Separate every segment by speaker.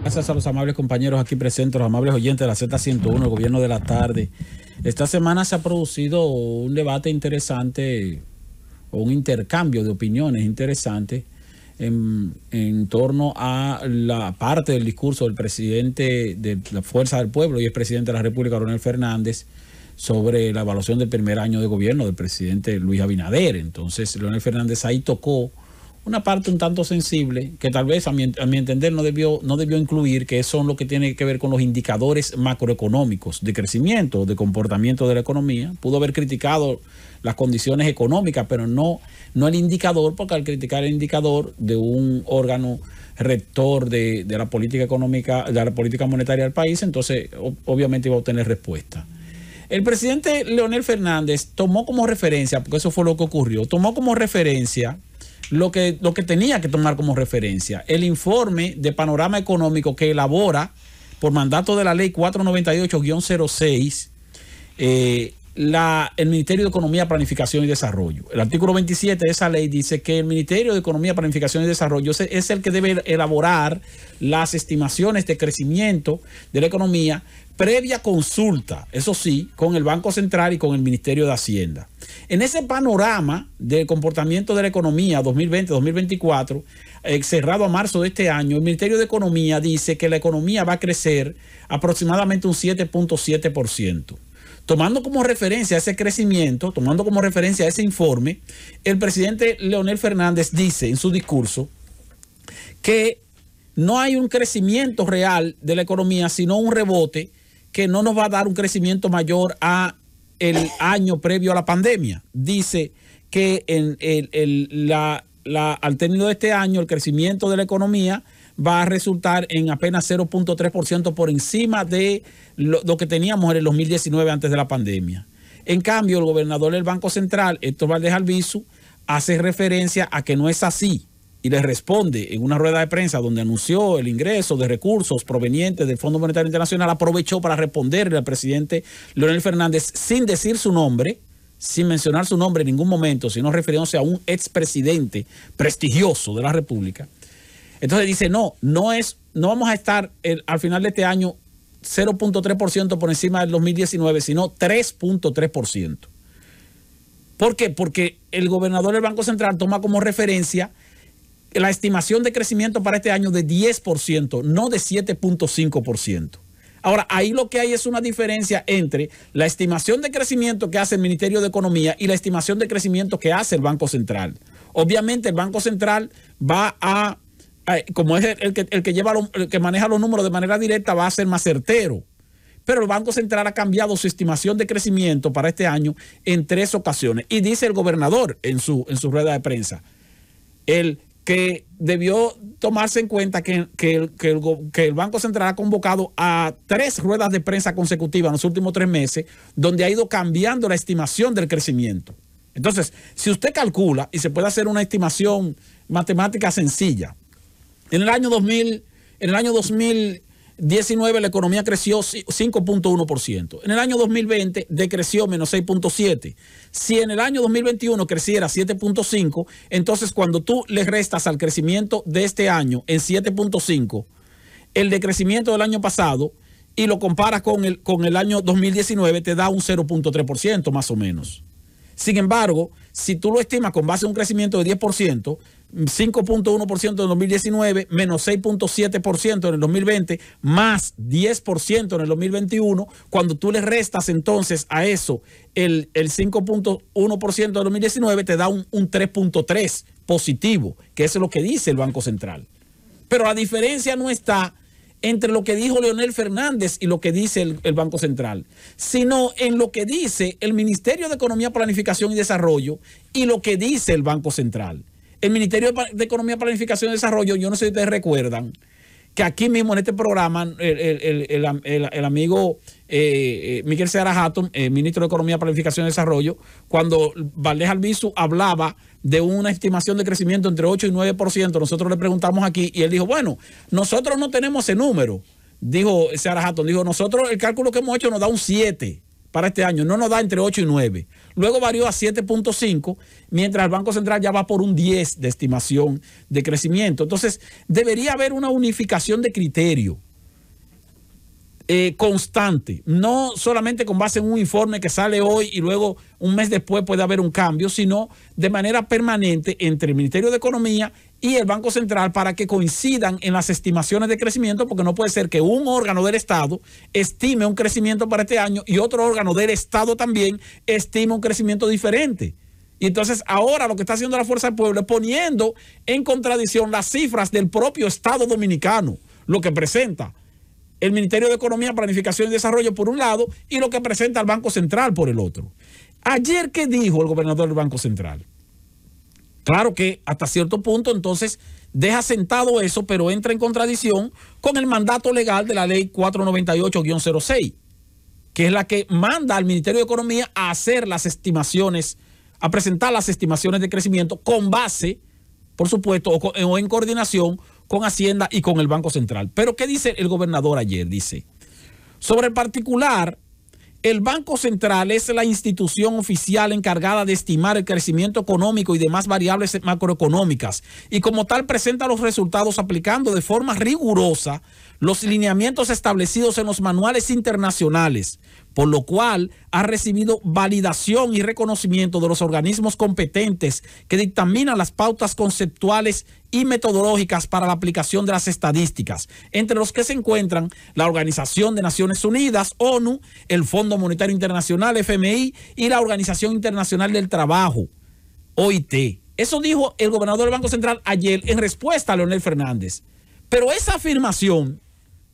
Speaker 1: Gracias a los amables compañeros aquí presentes, los amables oyentes de la Z101, el gobierno de la tarde. Esta semana se ha producido un debate interesante o un intercambio de opiniones interesante en torno a la parte del discurso del presidente de la Fuerza del Pueblo y el presidente de la República, Leonel Fernández, sobre la evaluación del primer año de gobierno del presidente Luis Abinader. Entonces, Leonel Fernández ahí tocó una parte un tanto sensible que tal vez a mi entender no debió incluir, que son lo que tiene que ver con los indicadores macroeconómicos de crecimiento, de comportamiento de la economía. Pudo haber criticado las condiciones económicas, pero no el indicador, porque al criticar el indicador de un órgano rector de la política económica, de la política monetaria del país, entonces obviamente iba a obtener respuesta. El presidente Leonel Fernández tomó como referencia, porque eso fue lo que ocurrió, tomó como referencia lo que tenía que tomar como referencia, el informe de panorama económico que elabora por mandato de la ley 498-06 el Ministerio de Economía, Planificación y Desarrollo. El artículo 27 de esa ley dice que el Ministerio de Economía, Planificación y Desarrollo es el que debe elaborar las estimaciones de crecimiento de la economía previa consulta, eso sí, con el Banco Central y con el Ministerio de Hacienda. En ese panorama del comportamiento de la economía 2020-2024, cerrado a marzo de este año, el Ministerio de Economía dice que la economía va a crecer aproximadamente un 7.7%. Tomando como referencia ese crecimiento, tomando como referencia ese informe, el presidente Leonel Fernández dice en su discurso que no hay un crecimiento real de la economía, sino un rebote que no nos va a dar un crecimiento mayor a el año previo a la pandemia. Dice que al término de este año el crecimiento de la economía va a resultar en apenas 0.3% por encima de lo que teníamos en el 2019 antes de la pandemia. En cambio, el gobernador del Banco Central, Héctor Valdés Albizu, hace referencia a que no es así y le responde en una rueda de prensa donde anunció el ingreso de recursos provenientes del Fondo Monetario Internacional. Aprovechó para responderle al presidente Leonel Fernández sin decir su nombre, sin mencionar su nombre en ningún momento, sino refiriéndose a un expresidente prestigioso de la República. Entonces dice, no vamos a estar al final de este año 0.3% por encima del 2019, sino 3.3%. ¿Por qué? Porque el gobernador del Banco Central toma como referencia la estimación de crecimiento para este año de 10%, no de 7.5%. Ahora, ahí lo que hay es una diferencia entre la estimación de crecimiento que hace el Ministerio de Economía y la estimación de crecimiento que hace el Banco Central. Obviamente el Banco Central va a, como es el que maneja los números de manera directa, va a ser más certero. Pero el Banco Central ha cambiado su estimación de crecimiento para este año en 3 ocasiones. Y dice el gobernador en su rueda de prensa, que debió tomarse en cuenta que el Banco Central ha convocado a 3 ruedas de prensa consecutivas en los últimos 3 meses, donde ha ido cambiando la estimación del crecimiento. Entonces, si usted calcula, y se puede hacer una estimación matemática sencilla, en el año 2019 la economía creció 5.1%. En el año 2020 decreció menos 6.7%. Si en el año 2021 creciera 7.5%, entonces cuando tú le restas al crecimiento de este año en 7.5%, el decrecimiento del año pasado, y lo comparas con el año 2019, te da un 0.3% más o menos. Sin embargo, si tú lo estimas con base a un crecimiento de 10%, 5.1% en el 2019, menos 6.7% en el 2020, más 10% en el 2021, cuando tú le restas entonces a eso el 5.1% del 2019, te da un 3.3% positivo, que eso es lo que dice el Banco Central. Pero la diferencia no está entre lo que dijo Leonel Fernández y lo que dice el Banco Central, sino en lo que dice el Ministerio de Economía, Planificación y Desarrollo y lo que dice el Banco Central. El Ministerio de Economía, Planificación y Desarrollo, yo no sé si ustedes recuerdan, que aquí mismo en este programa el amigo Miguel Seara Hatton, ministro de Economía, Planificación y Desarrollo, cuando Valdés Albizu hablaba de una estimación de crecimiento entre 8 y 9%, nosotros le preguntamos aquí y él dijo, bueno, nosotros no tenemos ese número, dijo Seara Hatton, dijo, nosotros el cálculo que hemos hecho nos da un 7%. para este año, no nos da entre 8 y 9. Luego varió a 7.5, mientras el Banco Central ya va por un 10 de estimación de crecimiento. Entonces, debería haber una unificación de criterio constante, no solamente con base en un informe que sale hoy y luego un mes después puede haber un cambio, sino de manera permanente entre el Ministerio de Economía y el Banco Central para que coincidan en las estimaciones de crecimiento, porque no puede ser que un órgano del Estado estime un crecimiento para este año y otro órgano del Estado también estime un crecimiento diferente. Y entonces ahora lo que está haciendo la Fuerza del Pueblo es poniendo en contradicción las cifras del propio Estado dominicano, lo que presenta el Ministerio de Economía, Planificación y Desarrollo por un lado y lo que presenta el Banco Central por el otro. Ayer, ¿qué dijo el gobernador del Banco Central? Claro que hasta cierto punto entonces deja sentado eso, pero entra en contradicción con el mandato legal de la ley 498-06, que es la que manda al Ministerio de Economía a hacer las estimaciones, a presentar las estimaciones de crecimiento con base, por supuesto, o en coordinación con Hacienda y con el Banco Central. Pero ¿qué dice el gobernador ayer? Dice, sobre el particular, el Banco Central es la institución oficial encargada de estimar el crecimiento económico y demás variables macroeconómicas y como tal presenta los resultados aplicando de forma rigurosa los lineamientos establecidos en los manuales internacionales, por lo cual ha recibido validación y reconocimiento de los organismos competentes que dictaminan las pautas conceptuales y metodológicas para la aplicación de las estadísticas, entre los que se encuentran la Organización de Naciones Unidas, ONU, el Fondo Monetario Internacional, FMI, y la Organización Internacional del Trabajo, OIT. Eso dijo el gobernador del Banco Central ayer en respuesta a Leonel Fernández. Pero esa afirmación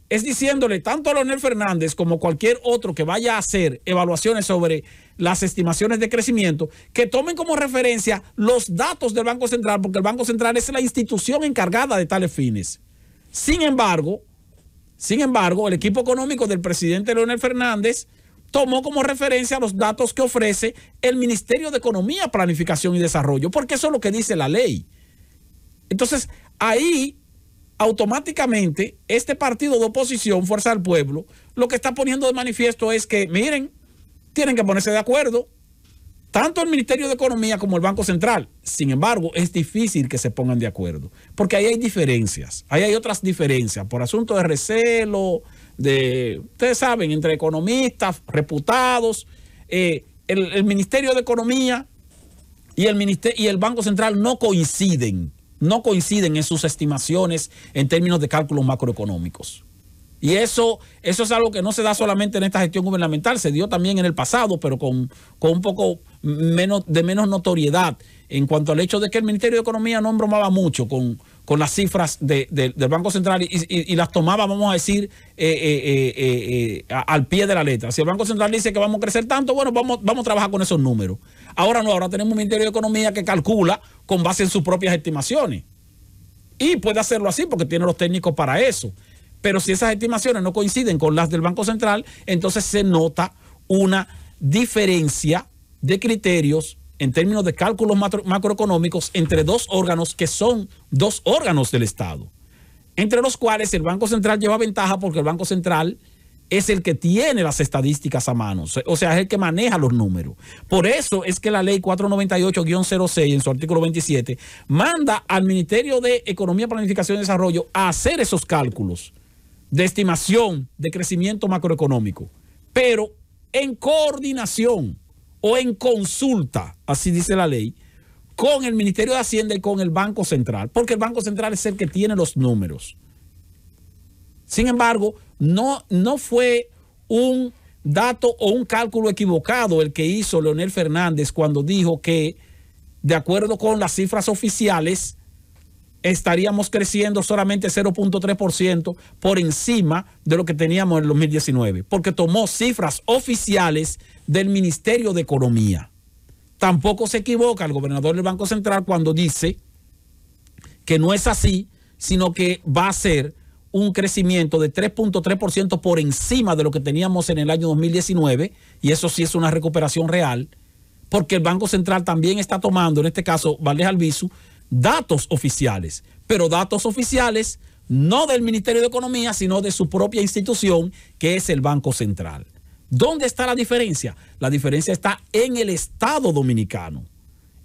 Speaker 1: es diciéndole tanto a Leonel Fernández como cualquier otro que vaya a hacer evaluaciones sobre las estimaciones de crecimiento, que tomen como referencia los datos del Banco Central, porque el Banco Central es la institución encargada de tales fines. Sin embargo, el equipo económico del presidente Leonel Fernández tomó como referencia los datos que ofrece el Ministerio de Economía, Planificación y Desarrollo, porque eso es lo que dice la ley. Entonces, ahí automáticamente este partido de oposición, Fuerza del Pueblo, lo que está poniendo de manifiesto es que, miren, tienen que ponerse de acuerdo, tanto el Ministerio de Economía como el Banco Central. Sin embargo, es difícil que se pongan de acuerdo, porque ahí hay diferencias, ahí hay otras diferencias, por asunto de recelo, ustedes saben, entre economistas, reputados, el Ministerio de Economía y el Banco Central no coinciden en sus estimaciones en términos de cálculos macroeconómicos. Y eso es algo que no se da solamente en esta gestión gubernamental, se dio también en el pasado, pero con un poco menos notoriedad en cuanto al hecho de que el Ministerio de Economía no bromaba mucho con las cifras del Banco Central y las tomaba, vamos a decir, al pie de la letra. Si el Banco Central dice que vamos a crecer tanto, bueno, vamos a trabajar con esos números. Ahora no, ahora tenemos un Ministerio de Economía que calcula con base en sus propias estimaciones. Y puede hacerlo así porque tiene los técnicos para eso. Pero si esas estimaciones no coinciden con las del Banco Central, entonces se nota una diferencia de criterios en términos de cálculos macroeconómicos entre dos órganos que son dos órganos del Estado, entre los cuales el Banco Central lleva ventaja porque el Banco Central es el que tiene las estadísticas a mano, o sea, es el que maneja los números. Por eso es que la ley 498-06 en su artículo 27 manda al Ministerio de Economía, Planificación y Desarrollo a hacer esos cálculos de estimación de crecimiento macroeconómico, pero en coordinación o en consulta, así dice la ley, con el Ministerio de Hacienda y con el Banco Central, porque el Banco Central es el que tiene los números. Sin embargo, no fue un dato o un cálculo equivocado el que hizo Leonel Fernández cuando dijo que, de acuerdo con las cifras oficiales, estaríamos creciendo solamente 0.3% por encima de lo que teníamos en el 2019, porque tomó cifras oficiales del Ministerio de Economía. Tampoco se equivoca el gobernador del Banco Central cuando dice que no es así, sino que va a ser un crecimiento de 3.3% por encima de lo que teníamos en el año 2019, y eso sí es una recuperación real, porque el Banco Central también está tomando, en este caso, Valdés Albizu, datos oficiales, pero datos oficiales no del Ministerio de Economía, sino de su propia institución, que es el Banco Central. ¿Dónde está la diferencia? La diferencia está en el Estado dominicano,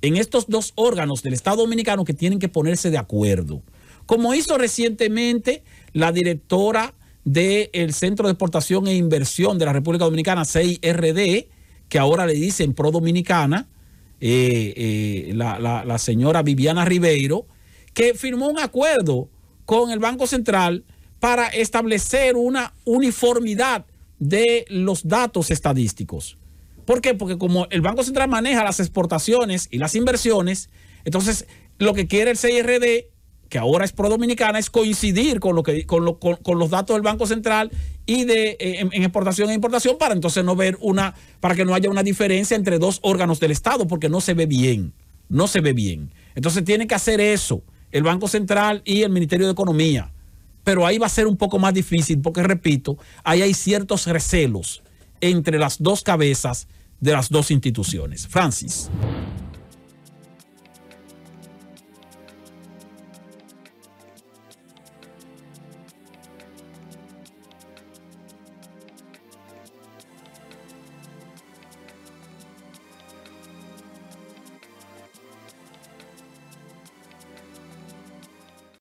Speaker 1: en estos dos órganos del Estado dominicano que tienen que ponerse de acuerdo. Como hizo recientemente la directora del Centro de Exportación e Inversión de la República Dominicana, CIRD, que ahora le dicen Pro Dominicana, la señora Viviana Ribeiro, que firmó un acuerdo con el Banco Central para establecer una uniformidad de los datos estadísticos. ¿Por qué? Porque como el Banco Central maneja las exportaciones y las inversiones, entonces lo que quiere el CIRD, que ahora es Pro Dominicana, es coincidir con los datos del Banco Central y en exportación e importación, para entonces no ver para que no haya una diferencia entre dos órganos del Estado, porque no se ve bien, no se ve bien. Entonces tiene que hacer eso el Banco Central y el Ministerio de Economía, pero ahí va a ser un poco más difícil porque, repito, ahí hay ciertos recelos entre las dos cabezas de las dos instituciones. Francis.